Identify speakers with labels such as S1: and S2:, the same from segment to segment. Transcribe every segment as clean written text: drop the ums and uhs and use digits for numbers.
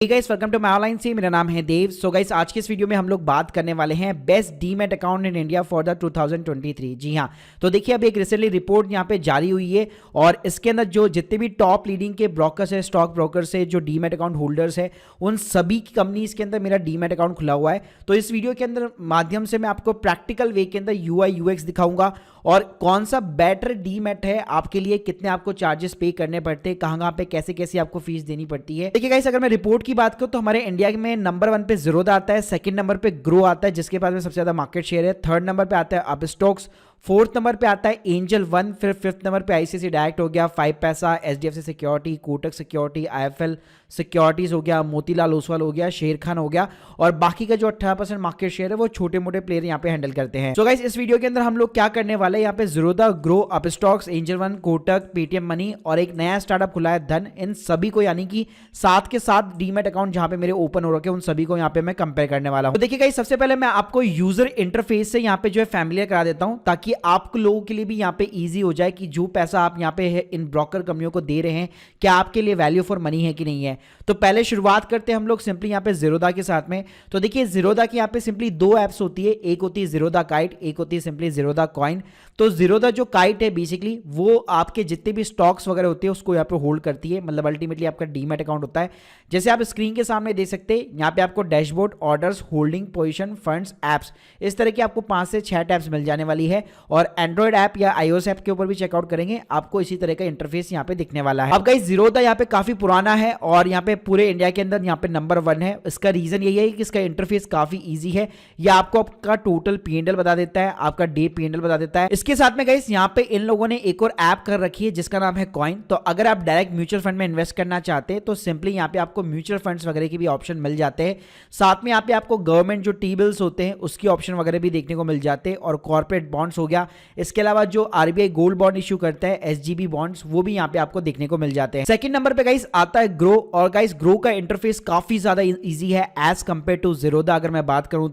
S1: Guys welcome to my online सी। मेरा नाम है देव। सो गाइस आज की इस वीडियो में हम लोग बात करने वाले हैं best demat account in India for the 2023। जी हाँ, तो देखिए अभी एक रिसेंटली रिपोर्ट यहाँ पे जारी हुई है और इसके अंदर जो जितने भी टॉप लीडिंग के ब्रोकर्स है, स्टॉक ब्रोकर्स है, जो डीमैट अकाउंट होल्डर्स है, उन सभी की कंपनीज के अंदर मेरा डीमैट अकाउंट खुला हुआ है। तो इस वीडियो के अंदर माध्यम से मैं आपको प्रैक्टिकल वे के अंदर यूआई यूएक्स दिखाऊंगा और कौन सा बेटर डीमैट है आपके लिए, कितने आपको चार्जेस पे करने पड़ते हैं, कहाँ पे कैसे कैसे आपको फीस देनी पड़ती है। देखिए गाइस अगर मैं रिपोर्ट की बात करूं तो हमारे इंडिया में नंबर 1 पे ज़ीरोधा आता है, सेकंड नंबर पे ग्रो आता है जिसके पास में सबसे ज्यादा मार्केट शेयर है, थर्ड नंबर पे आता है अपस्टॉक्स, फोर्थ नंबर पे आता है एंजल वन, फिर फिफ्थ नंबर पे आईसीआईसीआई डायरेक्ट हो गया, 5 पैसा, HDFC security, Kotak security, IFL securities हो गया, मोतीलाल ओसवाल हो गया, शेर खान हो गया और बाकी का जो 18% मार्केट शेयर है वो छोटे मोटे प्लेयर यहाँ पे हैंडल करते हैं। सो गाइस इस वीडियो के अंदर हम लोग क्या करने वाले हैं, यहाँ पे Zerodha, grow, Upstox, angel one, Kotak, Paytm money और एक नया स्टार्टअप खुला है धन, इन सभी को यानी कि साथ के साथ डीमैट अकाउंट जहां पे मेरे ओपन हो रखे हैं उन सभी को यहाँ पे मैं कंपेयर करने वाला हूं। तो देखिए गाइस सबसे पहले मैं आपको यूजर इंटरफेस से यहाँ पे जो है फैमिलियर करा देता हूं ताकि आप लोगों के लिए भी यहाँ पे इजी हो जाए कि जो पैसा आप यहाँ पे इन ब्रोकर कंपनियों को दे रहे हैं क्या आपके लिए वैल्यू फॉर मनी है कि नहीं है। तो पहले शुरुआत करते हैं हम लोग सिंपली यहाँ पे ज़ीरोधा के साथ में। तो देखिए ज़ीरोधा की यहाँ पे सिंपली दो एप्स होती है, एक होती है ज़ीरोधा काइट, एक होती है सिंपली ज़ीरोधा कॉइन। तो ज़ीरोधा जो काइट है बेसिकली वो आपके जितने भी स्टॉक्स वगैरह होते हैं उसको यहाँ पे होल्ड करती है, मतलब अल्टीमेटली आपका डीमैट अकाउंट होता है। जैसे आप स्क्रीन के सामने देख सकते हैं यहाँ पे आपको dashboard, orders, holding, position, funds, apps, इस तरह की आपको 5 से 6 टैब्स मिल जाने वाली है और एंड्रॉइड ऐप या iOS ऐप के ऊपर भी चेकआउट करेंगे आपको इसी तरह का इंटरफेस यहाँ पे दिखने वाला है। अब गाइस ज़ीरोधा यहाँ पे काफी पुराना है और यहाँ पे पूरे इंडिया के अंदर यहाँ पे नंबर 1 है। इसका रीजन यही है कि इसका इंटरफेस काफी इजी है, यह आपको आपका टोटल पीएनएल बता देता है, आपका डे पीएनएल बता देता है। इसके साथ में गाइस यहाँ पे इन लोगों ने एक और ऐप कर रखी है जिसका नाम है कॉइन। तो अगर आप डायरेक्ट म्यूचुअल फंड में इन्वेस्ट करना चाहते हैं तो सिंपली यहाँ पे आपको म्यूचुअल फंड्स वगैरह की भी ऑप्शन मिल जाते हैं। साथ में यहाँ पे आपको गवर्नमेंट जो टी बिल्स होते हैं उसकी ऑप्शन वगैरह भी देखने को मिल जाते हैं और कॉर्पोरेट बॉन्ड्स हो गया। इसके अलावा जो आरबीआई गोल्ड बॉन्ड इश्यू करता है एसजीबी बॉन्ड्स, वो भी यहाँ पे आपको देखने को मिल जाते हैं। सेकंड नंबर पे गाइस आता है ग्रो और गाइस ग्रो का इंटरफेस काफी ज्यादा इजी है एज कंपेयर टू ज़ीरोधा। अगर मैं बात करूं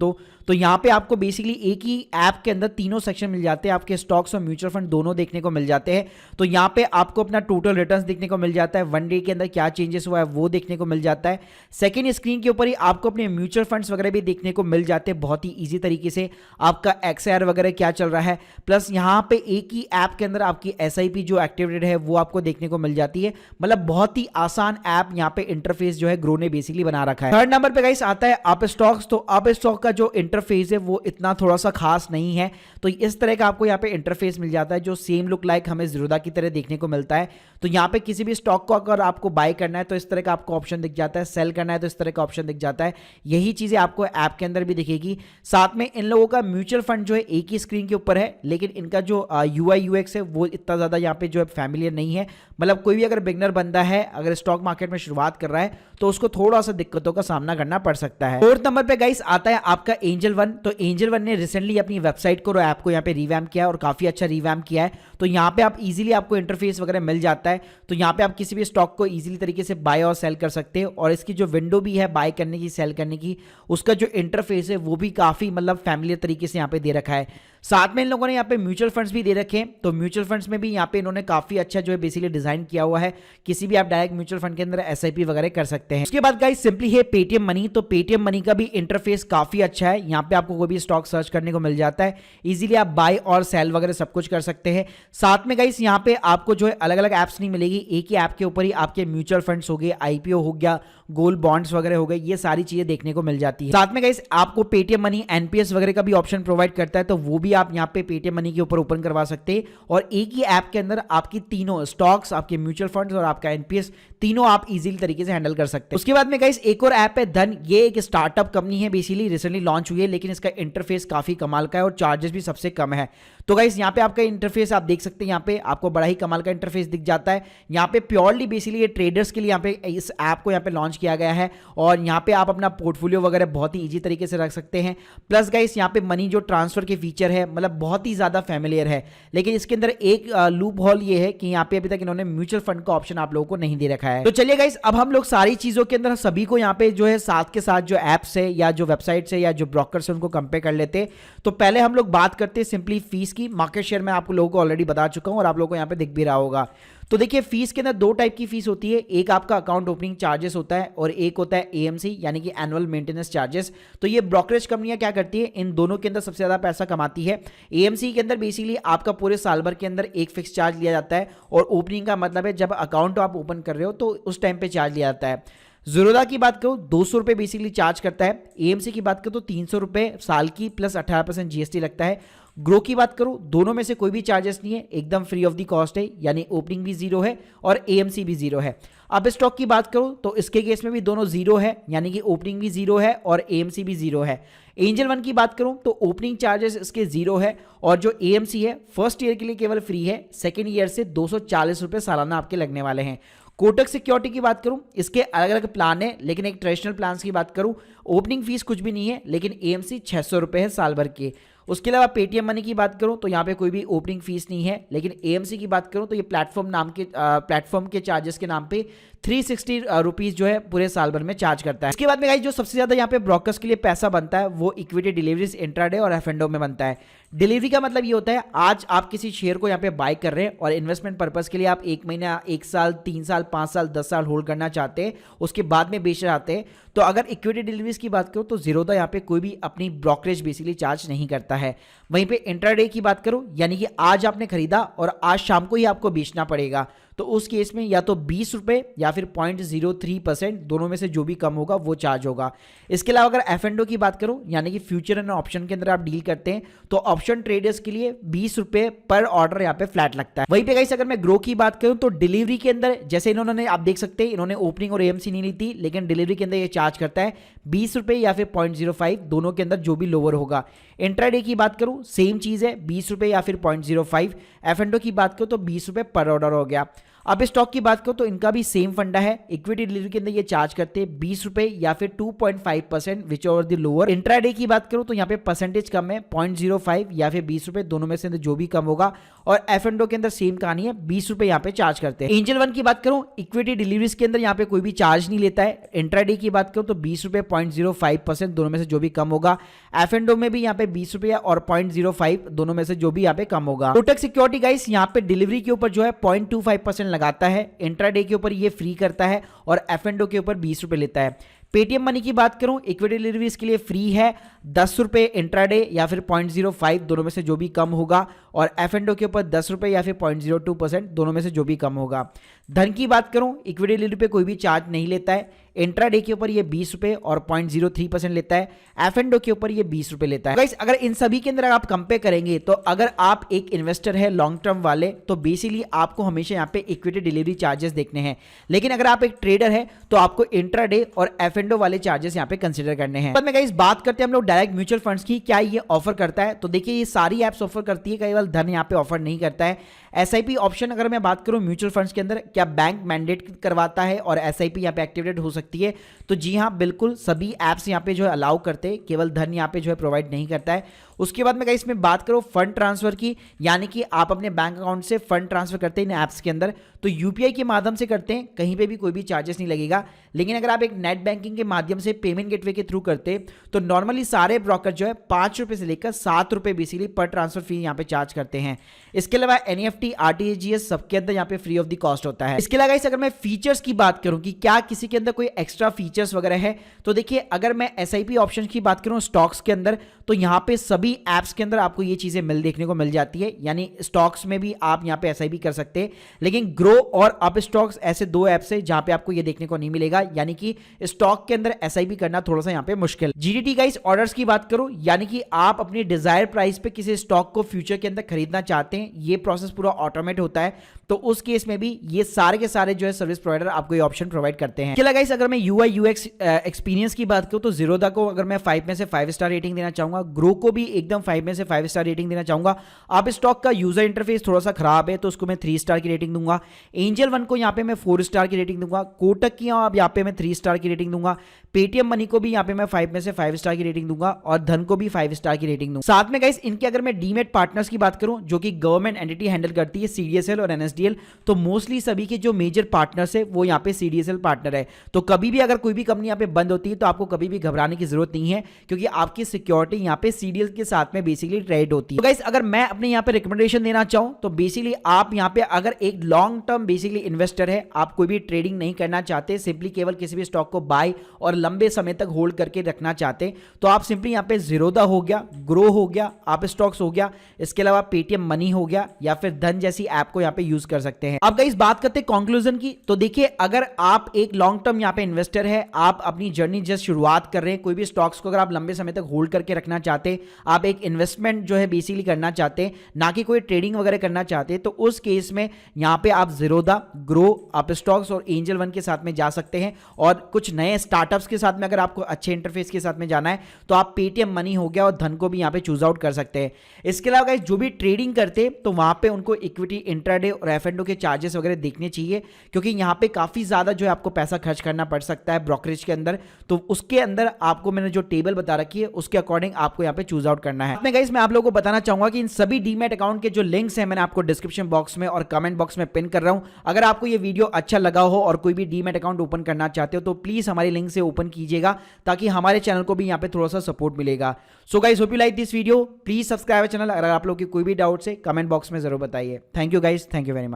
S1: तो यहाँ पे आपको बेसिकली एक ही ऐप के अंदर तीनों सेक्शन मिल जाते हैं, आपके स्टॉक्स और म्यूचुअल फंड दोनों देखने को मिल जाते हैं। तो यहाँ पे आपको अपना टोटल रिटर्न्स देखने को मिल जाता है, वन डे के अंदर क्या चेंजेस हुआ है वो देखने को मिल जाता है। सेकंड स्क्रीन के ऊपर ही आपको अपने म्यूचुअल फंड्स वगैरह भी देखने को मिल जाते हैं बहुत ही ईजी तरीके से, आपका एक्सआईआर वगैरह क्या चल रहा है। प्लस यहाँ पे एक ही ऐप के अंदर आपकी एसआईपी जो एक्टिवेटेड है वो आपको देखने को मिल जाती है, मतलब बहुत ही आसान ऐप यहाँ पे इंटरफेस जो है ग्रो ने बेसिकली बना रखा है। थर्ड नंबर पे गाइस आता है अपस्टॉक्स। तो अपस्टॉक का जो इंटरफेस है वो इतना थोड़ा सा खास नहीं है, तो इस तरह का आपको यहाँ पे इंटरफेस मिल जाता है जो सेम लुक लाइक हमें ज़ीरोधा की तरह देखने को मिलता है। तो यहाँ पे किसी भी स्टॉक को अगर आपको बाय करना है तो इस तरह का आपको ऑप्शन दिख जाता है, सेल करना है तो इस तरह का ऑप्शन दिख जाता है। यही चीजें आपको ऐप के अंदर भी दिखेगी। साथ में इन लोगों का म्यूचुअल फंड जो है एक ही स्क्रीन के ऊपर है, लेकिन इनका जो यूआई यूएक्स है वो इतना ज्यादा यहाँ पे जो है फैमिलियर नहीं है। मतलब कोई भी अगर बिगनर बंदा है, अगर स्टॉक मार्केट में शुरुआत कर रहा है तो उसको थोड़ा सा दिक्कतों का सामना करना पड़ सकता है। फोर्थ नंबर पे गाइस आता है आपका एंजल वन। तो एंजल वन ने रिसेंटली अपनी वेबसाइट को और ऐप को यहाँ पे रिवैम्प किया है और काफी अच्छा रिवैम्प किया है। तो यहाँ पे आप इजीली आपको इंटरफेस वगैरह मिल जाता है। तो यहाँ पे आप किसी भी स्टॉक को इजीली तरीके से बाय और सेल कर सकते हो और इसकी जो विंडो भी है बाय करने की, सेल करने की, उसका जो इंटरफेस है वो भी काफी मतलब फैमिलियर तरीके से यहाँ पे दे रखा है। साथ में इन लोगों ने यहाँ पे म्यूचुअल फंड्स भी दे रखे हैं। तो म्यूचुअल फंड्स में भी यहाँ पे इन्होंने काफी अच्छा जो है बेसिकली डिजाइन किया हुआ है, किसी भी आप डायरेक्ट म्यूचुअल फंड के अंदर एसआईपी वगैरह कर सकते हैं। उसके बाद गाइस सिंपली है पेटीएम मनी। तो पेटीएम मनी का भी इंटरफेस काफी अच्छा है, यहाँ पे आपको कोई भी स्टॉक सर्च करने को मिल जाता है, इजीली आप बाय और सेल वगैरह सब कुछ कर सकते हैं। साथ में गाइस यहाँ पे आपको जो है अलग अलग एप्स नहीं मिलेगी, एक ही ऐप के ऊपर ही आपके म्यूचुअल फंड्स हो गए, आईपीओ हो गया, गोल्ड बॉन्ड्स वगैरह हो गए, ये सारी चीजें देखने को मिल जाती है। साथ में गाइस आपको पेटीएम मनी एनपीएस वगैरह का भी ऑप्शन प्रोवाइड करता है, तो वो भी आप यहाँ पे पेटीएम मनी के ऊपर ओपन करवा सकते हैं और एक ही ऐप के अंदर आपकी तीनों स्टॉक्स, आपके म्यूचुअल फंड्स और आपका एनपीएस तीनों आप इजीली तरीके से हैंडल कर सकते हैं। उसके बाद में गाइस एक और ऐप है धन। ये एक स्टार्टअप कंपनी है, बेसिकली रिसेंटली लॉन्च हुई है, लेकिन इसका इंटरफेस काफी कमाल का है और चार्जेस भी सबसे कम है। तो गाइस यहाँ पे आपका इंटरफेस आप देख सकते हैं, यहाँ पे आपको बड़ा ही कमाल का इंटरफेस दिख जाता है। यहाँ पे प्योरली बेसिकली ये ट्रेडर्स के लिए यहाँ पे इस ऐप को यहाँ पे लॉन्च किया गया है और यहाँ पे आप अपना पोर्टफोलियो वगैरह बहुत ही इजी तरीके से रख सकते हैं। प्लस गाइस यहाँ पे मनी जो ट्रांसफर के फीचर है मतलब बहुत ही ज्यादा फैमिलियर है, लेकिन इसके अंदर एक लूप होल ये है कि यहाँ पे अभी तक इन्होंने म्यूचुअल फंड का ऑप्शन आप लोगों को नहीं दे रखा है। तो चलिए गाइस अब हम लोग सारी चीजों के अंदर सभी को यहाँ पे जो है साथ के साथ जो एप्स है या जो वेबसाइट्स है या जो ब्रोकर्स है उनको कंपेयर कर लेते हैं। तो पहले हम लोग बात करते हैं सिंपली फीस की। मार्केट शेयर में आप लोगों को ऑलरेडी बता चुका हूं और आप लोगों को यहाँ पे दिख भी रहा होगा। तो देखिए फीस के अंदर दो टाइप की फीस होती है, एक आपका अकाउंट ओपनिंग चार्जेस होता है और एक होता है एएमसी यानी कि एनुअल मेंटेनेंस चार्जेस। तो ये ब्रोकरेज कंपनियां क्या करती है, इन दोनों के अंदर सबसे ज्यादा पैसा कमाती है। एएमसी के अंदर बेसिकली आपका पूरे साल भर के अंदर एक फिक्स चार्ज लिया जाता है और ओपनिंग का मतलब है जब अकाउंट आप ओपन कर रहे हो तो उस टाइम पे चार्ज लिया जाता है। ज़ीरोधा की बात करो 200 रुपये बेसिकली चार्ज करता है। एएमसी की बात करो तो 300 रुपये साल की प्लस 18% जीएसटी लगता है। ग्रो की बात करूं दोनों में से कोई भी चार्जेस नहीं है, एकदम फ्री ऑफ द कॉस्ट है, यानी ओपनिंग भी जीरो है और एएमसी भी जीरो है। अब स्टॉक की बात करूं तो इसके केस में भी दोनों जीरो है, यानी कि ओपनिंग भी जीरो है और एएमसी भी जीरो है। एंजल वन की बात करूं तो ओपनिंग चार्जेस इसके जीरो है और जो एएमसी है फर्स्ट ईयर के लिए केवल फ्री है, सेकेंड ईयर से 240 रुपये सालाना आपके लगने वाले हैं। कोटक सिक्योरिटी की बात करूं इसके अलग अलग प्लान है, लेकिन एक ट्रेडिशनल प्लान की बात करूं ओपनिंग फीस कुछ भी नहीं है, लेकिन एएमसी 600 रुपये है साल भर के। उसके अलावा पेटीएम मनी की बात करूं तो यहाँ पे कोई भी ओपनिंग फीस नहीं है, लेकिन एएमसी की बात करूं तो ये प्लेटफॉर्म के चार्जेस के नाम पे 360 रुपीज़ जो है पूरे साल भर में चार्ज करता है। इसके बाद में गाइस जो सबसे ज़्यादा यहाँ पे ब्रोकर्स के लिए पैसा बनता है वो इक्विटी डिलीवरीज, इंट्राडे और एफ&ओ में बनता है। डिलीवरी का मतलब ये होता है आज आप किसी शेयर को यहाँ पे बाय कर रहे हैं और इन्वेस्टमेंट पर्पस के लिए आप 1 महीना, 1 साल, 3 साल, 5 साल, 10 साल होल्ड करना चाहते हैं, उसके बाद में बेच चाहते हैं। तो अगर इक्विटी डिलीवरीज की बात करो तो ज़ीरोधा यहाँ पे कोई भी अपनी ब्रोकरेज बेसिकली चार्ज नहीं करता है। वहीं पे इंट्राडे की बात करो यानी कि आज आपने खरीदा और आज शाम को ही आपको बेचना पड़ेगा, तो उस केस में या तो 20 रुपये या फिर 0.03% दोनों में से जो भी कम होगा वो चार्ज होगा। इसके अलावा अगर एफ&ओ की बात करूं यानी कि फ्यूचर एंड ऑप्शन के अंदर आप डील करते हैं तो ऑप्शन ट्रेडर्स के लिए 20 रुपये पर ऑर्डर यहाँ पे फ्लैट लगता है। वहीं पे गाइस अगर मैं ग्रो की बात करूं तो डिलीवरी के अंदर जैसे इन्होंने आप देख सकते हैं इन्होंने ओपनिंग और एएमसी नहीं ली थी, लेकिन डिलीवरी के अंदर ये चार्ज करता है 20 रुपये या फिर 0.05, दोनों के अंदर जो भी लोअर होगा। इंट्राडे की बात करूं सेम चीज़ है 20 रुपये या फिर 0.05। एफ&ओ की बात करूं तो 20 रुपये पर ऑर्डर हो गया। अब स्टॉक की बात करो तो इनका भी सेम फंडा है, इक्विटी डिलीवरी के अंदर ये चार्ज करते हैं 20 रुपये या फिर 2.5% विच ओवर द लोअर। इंट्राडे की बात करो तो यहाँ पे परसेंटेज कम है 0.05 या फिर 20 रुपये, दोनों में से जो भी कम होगा। और एफ&ओ के अंदर सेम कहानी है, 20 रुपये यहाँ पे चार्ज करते हैं। एंजल वन की बात करूं इक्विटी डिलीवरीज के अंदर यहाँ पे कोई भी चार्ज नहीं लेता है। इंट्राडे की बात करूं तो 20 रुपये 0.05%, दोनों में से जो भी कम होगा। एफ&ओ में भी यहाँ पे 20 रुपये और 0.05, दोनों में से जो भी यहाँ पे कम होगा। कोटक सिक्योरिटी गाइस यहाँ पे डिलीवरी के ऊपर जो है 0.25% लगाता है, इंट्राडे के ऊपर ये फ्री करता है और एफ&ओ के ऊपर 20 रुपये लेता है। पेटीएम मनी की बात करूं इक्विटी डिलीवरी इसके लिए फ्री है, 10 रुपये इंट्राडे या फिर 0.05, दोनों में से जो भी कम होगा। और एफ&ओ के ऊपर 10 रुपये या फिर 0.02%, दोनों में से जो भी कम होगा। धन की बात करूं इक्विटी डिलीवरी पे कोई भी चार्ज नहीं लेता है, इंट्राडे के ऊपर ये 20 रुपये और 0.03% लेता है, एफ&ओ के ऊपर ये 20 रुपये लेता है। गाइस अगर इन सभी के अंदर आप कंपेयर करेंगे तो अगर आप एक इन्वेस्टर है लॉन्ग टर्म वाले तो बेसिकली आपको हमेशा यहाँ पे इक्विटी डिलीवरी चार्जेस देखने हैं, लेकिन अगर आप एक ट्रेडर है तो आपको इंट्राडे और एफ&ओ वाले चार्जेस यहाँ पे कंसिडर करने हैं। बाद में गाइस बात करते हैं हम लोग डायरेक्ट म्यूचुअल फंड्स की, क्या ये ऑफर करता है? तो देखिए ये सारी एप्स ऑफर करती है, केवल धन यहाँ पे ऑफर नहीं करता है। एसआईपी ऑप्शन अगर मैं बात करूं म्यूचुअल फंड्स के अंदर क्या बैंक मैंडेट करवाता है और एसआईपी यहाँ पे एक्टिवेटेड हो सकती है? तो जी हाँ बिल्कुल, सभी एप्स यहाँ पे जो है अलाउ करते हैं, केवल धन यहाँ पे जो है प्रोवाइड नहीं करता है। उसके बाद में गाइस इसमें बात करो फंड ट्रांसफर की, यानी कि आप अपने बैंक अकाउंट से फंड ट्रांसफर करते हैं इन ऐप्स के अंदर तो यूपीआई के माध्यम से करते हैं, कहीं पे भी कोई भी चार्जेस नहीं लगेगा। लेकिन अगर आप एक नेट बैंकिंग के माध्यम से पेमेंट गेटवे के थ्रू करते हैं तो नॉर्मली सारे ब्रोकर जो है 5 रुपये से लेकर 7 रुपये बेसिकली पर ट्रांसफर फी यहाँ पे चार्ज करते हैं। इसके अलावा एनईएफटी, आरटीजीएस सबके अंदर यहाँ पे फ्री ऑफ द कॉस्ट होता है। इसके अलावा अगर मैं फीचर्स की बात करूं कि क्या किसी के अंदर कोई एक्स्ट्रा फीचर्स वगैरह है, तो देखिए अगर मैं एसआईपी ऑप्शन की बात करूं स्टॉक्स के अंदर तो यहाँ पे सभी एप्स के अंदर आपको ये चीजें देखने को मिल जाती है, यानी स्टॉक्स में भी आप यहाँ पे एसआईपी कर सकते हैं। लेकिन ग्रो और अप स्टॉक्स ऐसे दो ऐप्स है जहां पे आपको ये देखने को नहीं मिलेगा, यानी कि स्टॉक के अंदर एसआईपी करना थोड़ा सा यहाँ पे मुश्किल। जीडीटी गाइस ऑर्डर्स की बात करो, यानी कि आप अपनी डिजायर प्राइस पे किसी स्टॉक को फ्यूचर के अंदर खरीदना चाहते हैं, ये प्रोसेस पूरा ऑटोमेट होता है, तो उस केस में भी ये सारे के सारे जो है सर्विस प्रोवाइडर आपको ये ऑप्शन प्रोवाइड करते हैं। चला गाइस अगर मैं यूआई यूएक्स एक्सपीरियंस की बात करूं तो ज़ीरोधा को अगर मैं 5 में से 5 स्टार रेटिंग देना चाहूंगा, ग्रो को भी एकदम 5 में से 5 स्टार रेटिंग देना चाहूंगा। आप स्टॉक का यूजर इंटरफेस थोड़ा सा खराब है तो उसको मैं 3 स्टार की रेटिंग दूंगा। एंजल वन को यहाँ पे मैं 4 स्टार की रेटिंग दूंगा। कोटक की यहाँ पे मैं 3 स्टार की रेटिंग दूंगा। पेटीएम मनी को भी यहाँ पे मैं 5 में से 5 स्टार की रेटिंग दूंगा और धन को भी 5 स्टार की रेटिंग दूंगा। साथ में गाइस इनके अगर मैं डीमेट पार्टनर्स की बात करूं जो कि गवर्नमेंट एंटिटी हैंडल करती है CDSL और NSDL। तो मोस्टली सभी के जो मेजर पार्टनर्स है वो यहाँ पे CDSL पार्टनर है। तो कभी भी अगर कोई भी कंपनी यहाँ पे बंद होती है तो आपको कभी भी घबराने की जरूरत नहीं है, क्योंकि आपकी सिक्योरिटी यहाँ पे CDSL के साथ में बेसिकली ट्रेड होती है। तो गाइस अगर मैं अपने यहाँ पे रिकमेंडेशन देना चाहूँ तो बेसिकली आप यहाँ पे अगर एक लॉन्ग टर्म बेसिकली इन्वेस्टर है, आप कोई भी ट्रेडिंग नहीं करना चाहते, सिंपली केवल किसी भी स्टॉक को बाय और लंबे समय तक होल्ड करके रखना चाहते, तो आप सिंपली यहाँ पे ज़ीरोधा हो गया, ग्रो हो गया, आप स्टॉक्स हो गया, इसके अलावा पेटीएम मनी हो गया या फिर धन जैसी ऐप को यहाँ पे यूज कर सकते हैं। अब गाइस बात करते हैं कंक्लूजन की। तो देखिए अगर आप एक लॉन्ग टर्म यहाँ पे इन्वेस्टर है, आप अपनी जर्नी जस्ट शुरुआत कर रहे हैं, कोई भी स्टॉक्स को अगर आप लंबे समय तक होल्ड करके रखना चाहते, आप एक इन्वेस्टमेंट जो है बेसिकली करना चाहते, ना कि कोई ट्रेडिंग वगैरह करना चाहते, तो उस केस में यहाँ पे आप ज़ीरोधा, ग्रो, आप स्टॉक्स और एंजल वन के साथ में जा सकते हैं। और कुछ नए स्टार्टअप्स के साथ में अगर आपको अच्छे इंटरफेस के साथ में जाना है तो आप पेटीएम मनी हो गया और धन को भी यहाँ पे चूज आउट कर सकते हैं। इसके अलावा गाइस जो भी ट्रेडिंग करते तो वहां पे उनको इक्विटी, इंट्राडे और F&O के चार्जेस वगैरह देखने चाहिए, क्योंकि यहाँ पे काफी ज्यादा जो है आपको पैसा खर्च करना पड़ सकता है ब्रोकरेज के अंदर। तो उसके अंदर आपको मैंने जो टेबल बता रखी है उसके अकॉर्डिंग आपको यहाँ पे चूज आउट करना है। गाइस मैं आप लोगों को बताना चाहूंगा कि इन सभी डीमैट अकाउंट के जो लिंक्स हैं मैंने आपको डिस्क्रिप्शन बॉक्स में और कमेंट बॉक्स में पिन कर रहा हूं। अगर आपको ये वीडियो अच्छा लगा हो और कोई भी डीमैट अकाउंट ओपन करना चाहते हो तो प्लीज हमारी लिंक से ओपन कीजिएगा, ताकि हमारे चैनल को भी यहाँ पे थोड़ा सा सपोर्ट मिलेगा। So guys hope you like this video, please subscribe channel. अगर आप लोग की कोई भी डाउट्स है कमेंट बॉक्स में जरूर बताइए। Thank you guys, thank you very much.